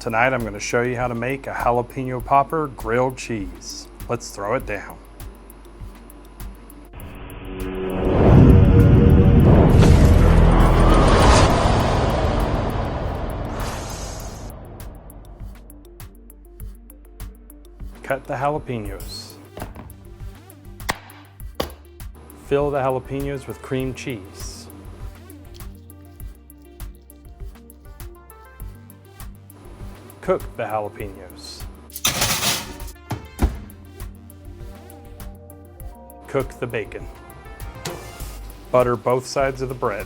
Tonight I'm going to show you how to make a jalapeno popper grilled cheese. Let's throw it down. Cut the jalapeños. Fill the jalapeños with cream cheese. Cook the jalapeños. Cook the bacon. Butter both sides of the bread.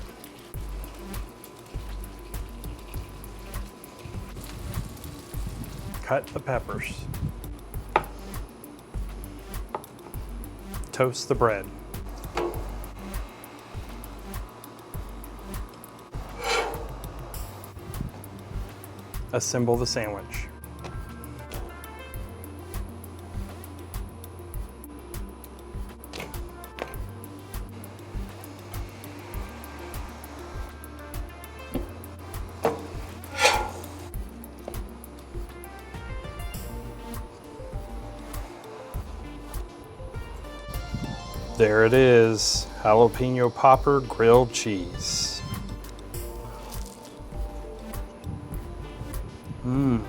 Cut the peppers. Toast the bread. Assemble the sandwich. There it is, jalapeno popper grilled cheese. Mmm.